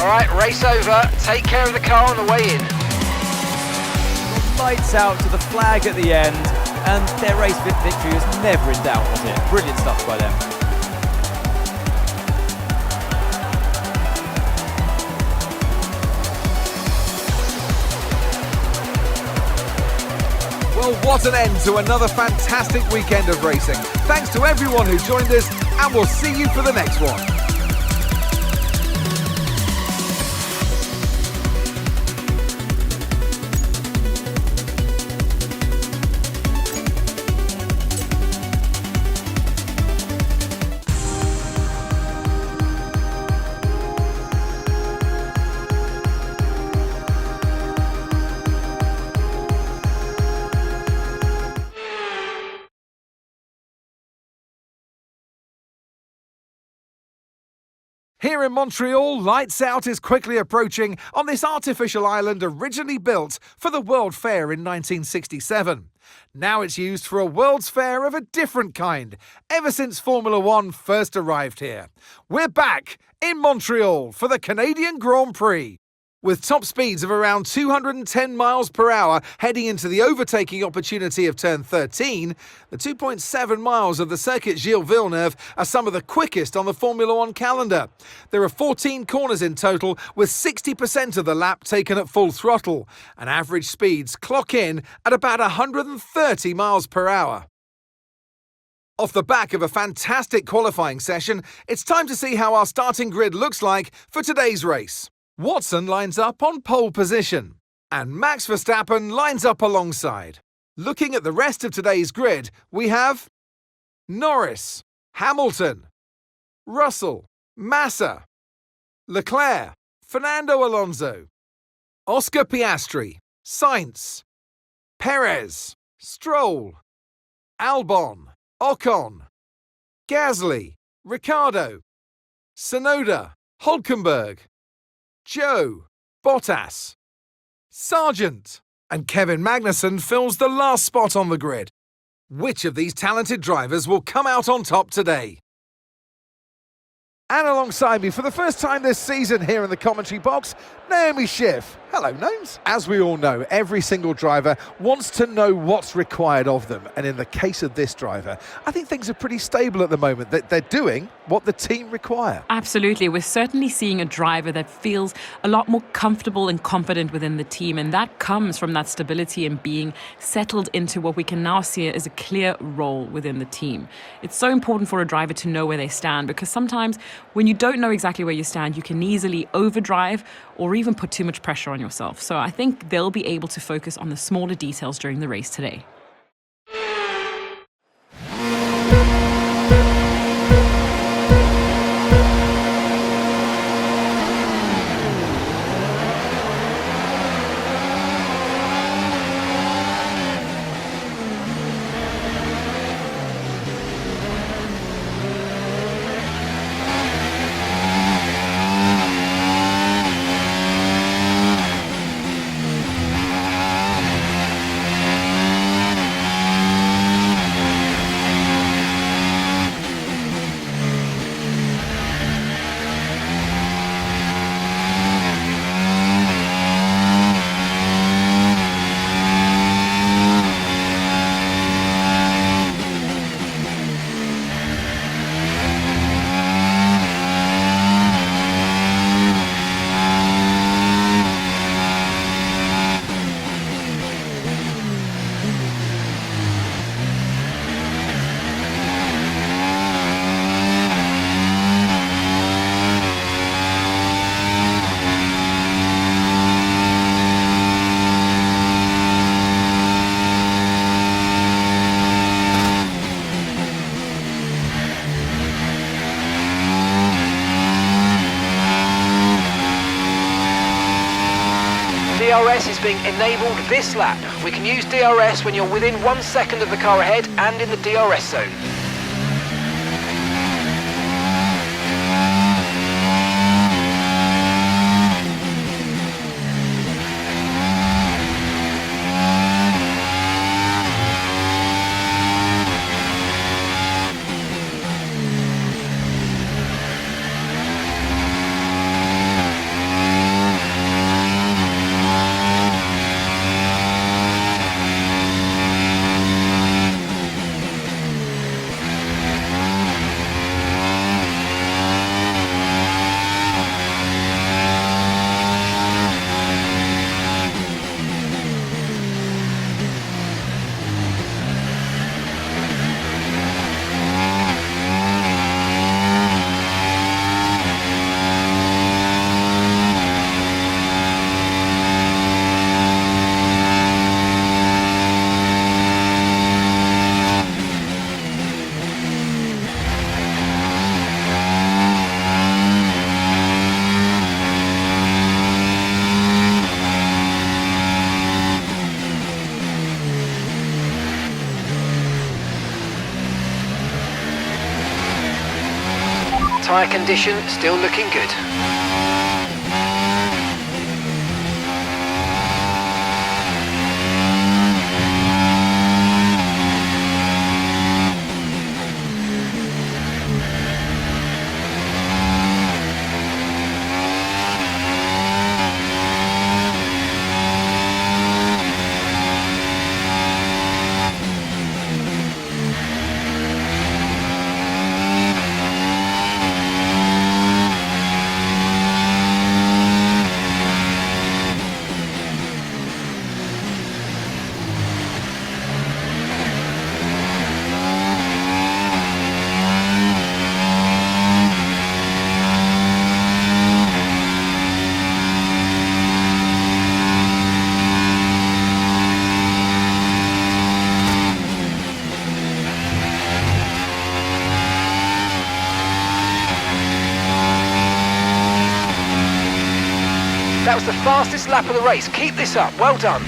Alright, race over. Take care of the car on the way in. Lights out to the flag at the end, and their race victory was never in doubt, was it? Brilliant stuff by them. Well, what an end to another fantastic weekend of racing. Thanks to everyone who joined us, and we'll see you for the next one. Here in Montreal, Lights Out is quickly approaching on this artificial island originally built for the World Fair in 1967. Now it's used for a World's Fair of a different kind, ever since Formula One first arrived here. We're back in Montreal for the Canadian Grand Prix. With top speeds of around 210 miles per hour heading into the overtaking opportunity of turn 13, the 2.7 miles of the Circuit Gilles Villeneuve are some of the quickest on the Formula One calendar. There are 14 corners in total, with 60% of the lap taken at full throttle, and average speeds clock in at about 130 miles per hour. Off the back of a fantastic qualifying session, it's time to see how our starting grid looks like for today's race. Watson lines up on pole position, and Max Verstappen lines up alongside. Looking at the rest of today's grid, we have Norris, Hamilton, Russell, Massa, Leclerc, Fernando Alonso, Oscar Piastri, Sainz, Perez, Stroll, Albon, Ocon, Gasly, Ricciardo, Tsunoda, Hülkenberg, Joe, Bottas, Sargent, and Kevin Magnussen fills the last spot on the grid. Which of these talented drivers will come out on top today? And alongside me for the first time this season here in the commentary box, Naomi Schiff. Hello, Gnomes. As we all know, every single driver wants to know what's required of them. And in the case of this driver, I think things are pretty stable at the moment. That they're doing what the team require. Absolutely. We're certainly seeing a driver that feels a lot more comfortable and confident within the team. And that comes from that stability and being settled into what we can now see as a clear role within the team. It's so important for a driver to know where they stand, because sometimes when you don't know exactly where you stand, you can easily overdrive or even put too much pressure on yourself. So I think they'll be able to focus on the smaller details during the race today. DRS is being enabled this lap. We can use DRS when you're within 1 second of the car ahead and in the DRS zone. tyre condition still looking good. That was the fastest lap of the race. Keep this up. Well done.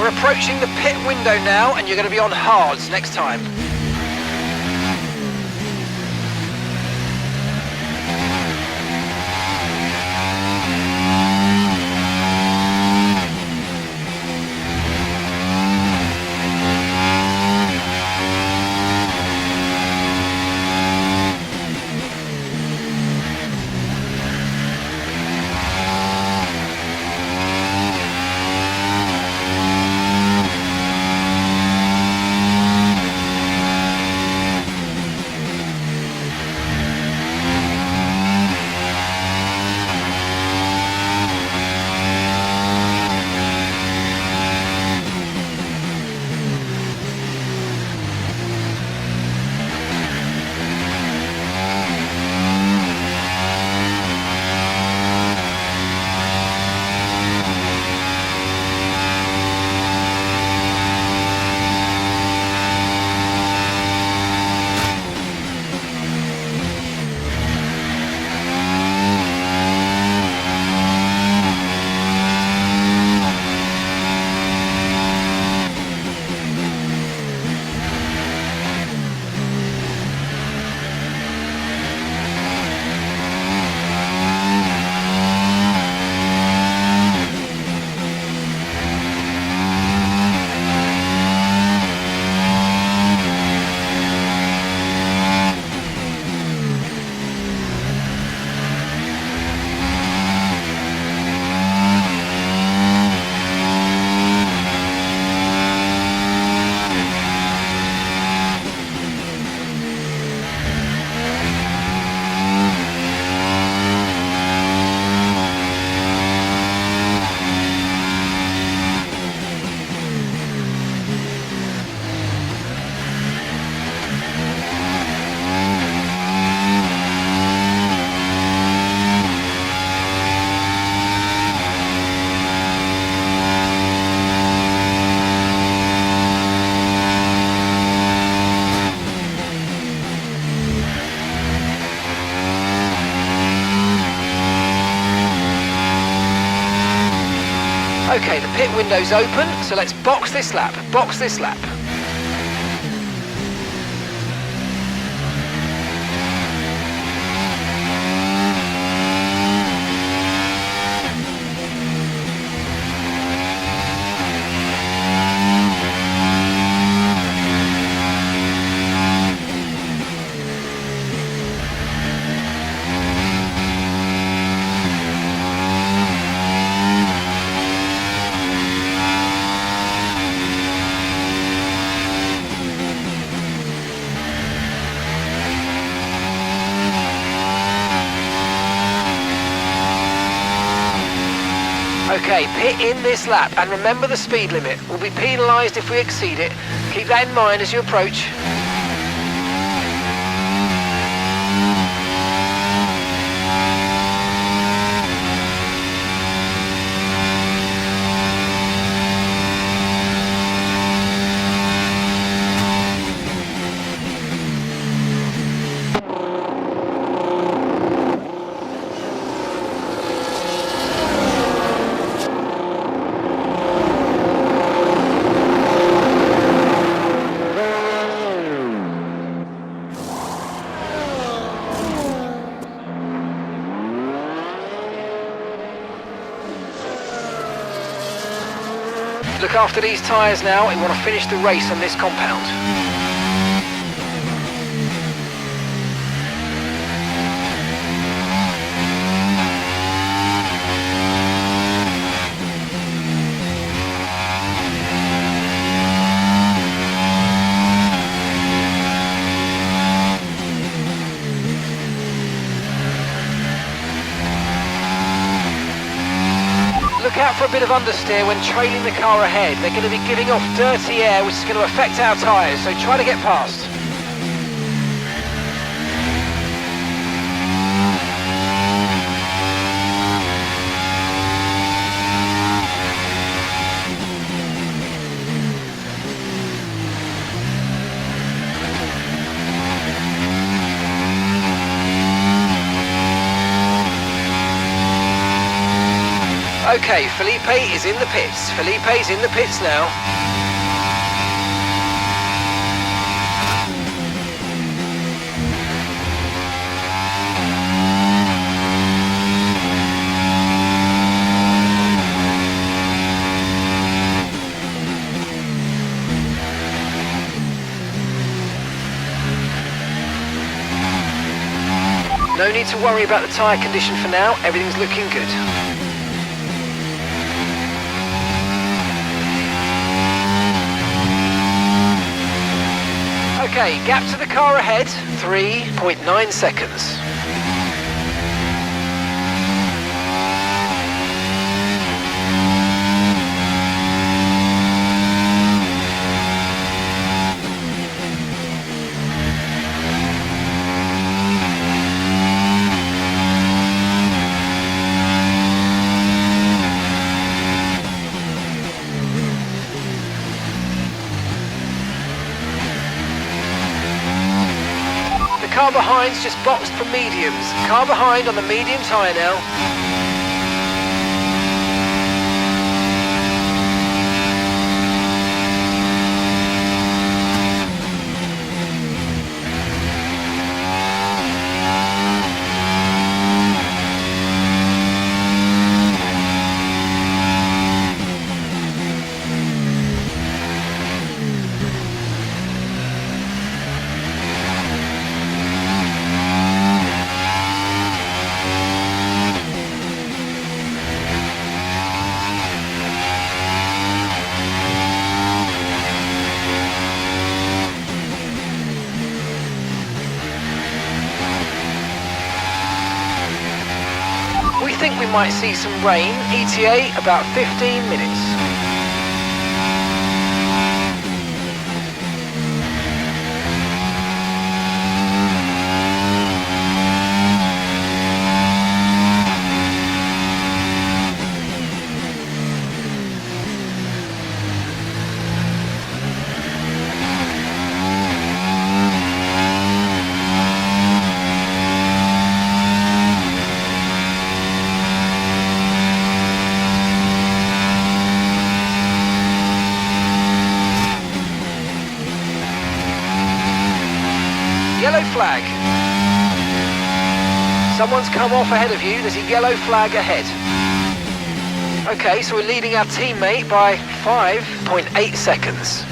Approaching the pit window now, and you're going to be on hards next time. Okay, the pit window's open, so let's box this lap, box this lap. Okay, pit in this lap, and remember the speed limit. We'll be penalised if we exceed it. Keep that in mind as you approach. Look after these tyres now. We want to finish the race on this compound. Look out for a bit of understeer when trailing the car ahead. They're going to be giving off dirty air, which is going to affect our tyres, so try to get past. Okay, Felipe is in the pits. Felipe's in the pits now. No need to worry about the tyre condition for now. Everything's looking good. Okay, gap to the car ahead, 3.9 seconds. Car behind's just boxed for mediums. Car behind on the medium tyre now. We think we might see some rain. ETA about 15 minutes. Yellow flag. Someone's come off ahead of you. There's a yellow flag ahead. Okay, so we're leading our teammate by 5.8 seconds.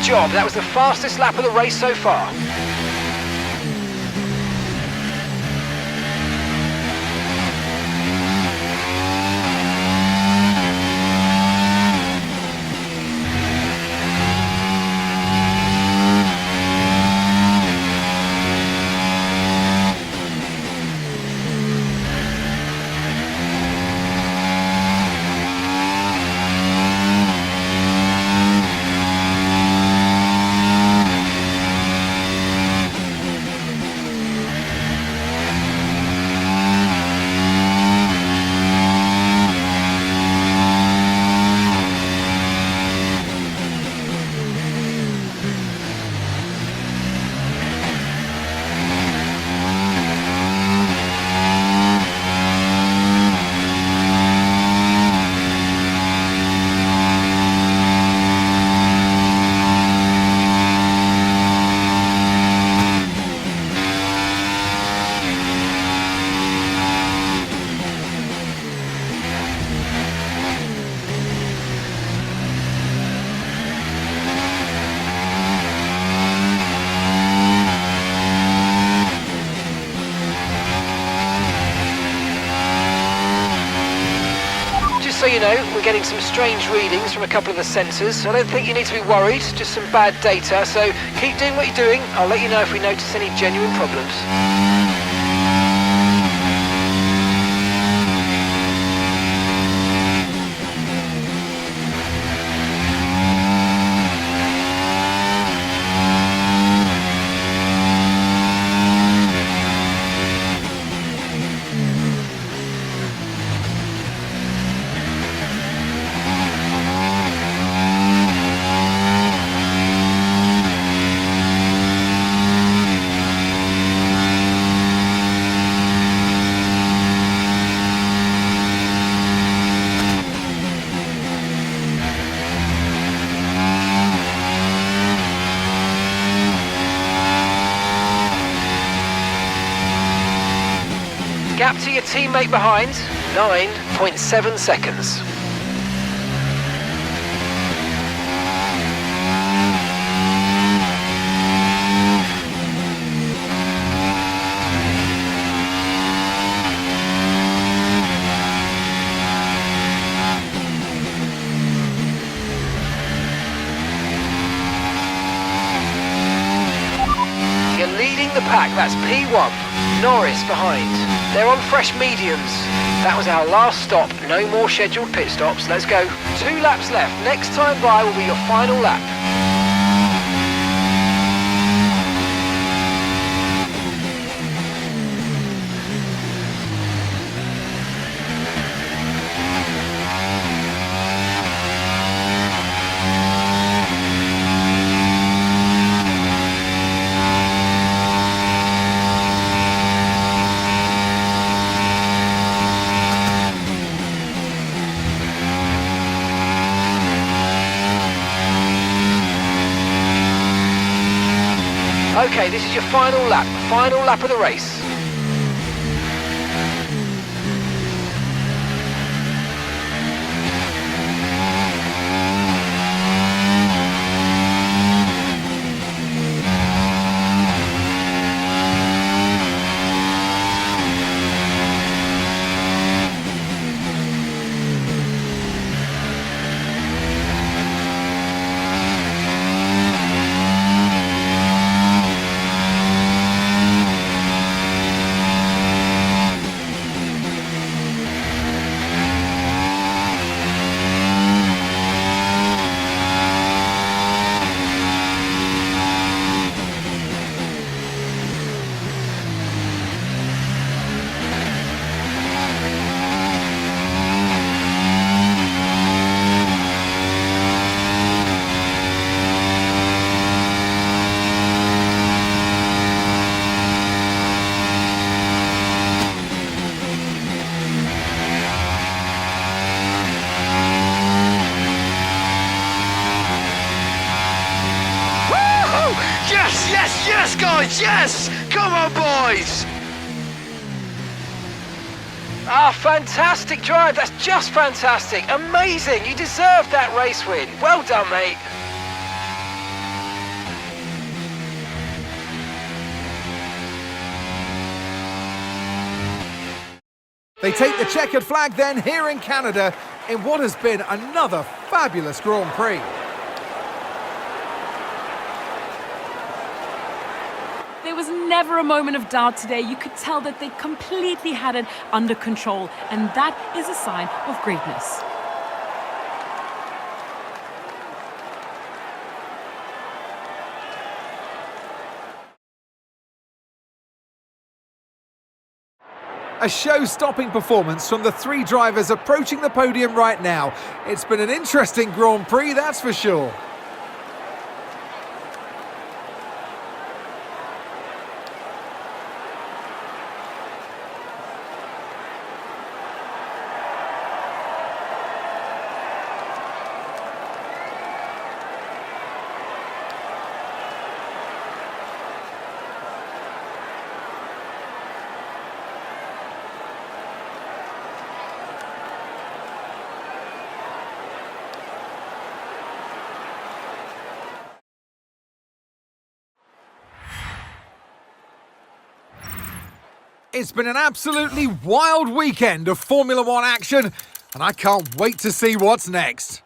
Job. That was the fastest lap of the race so far. So you know, we're getting some strange readings from a couple of the sensors. I don't think you need to be worried, just some bad data. So keep doing what you're doing. I'll let you know if we notice any genuine problems. Gap to your teammate behind, 9.7 seconds. leading the pack, that's P1. Norris behind. They're on fresh mediums. That was our last stop. No more scheduled pit stops. Let's go. 2 laps left. Next time by will be your final lap. Okay, this is your final lap of the race. Yes, guys, yes! Come on, boys! Ah, fantastic drive. That's just fantastic. Amazing. You deserved that race win. Well done, mate. They take the checkered flag then here in Canada in what has been another fabulous Grand Prix. There was never a moment of doubt today. You could tell that they completely had it under control, and that is a sign of greatness. A show-stopping performance from the 3 drivers approaching the podium right now. It's been an interesting Grand Prix, that's for sure. It's been an absolutely wild weekend of Formula One action, and I can't wait to see what's next.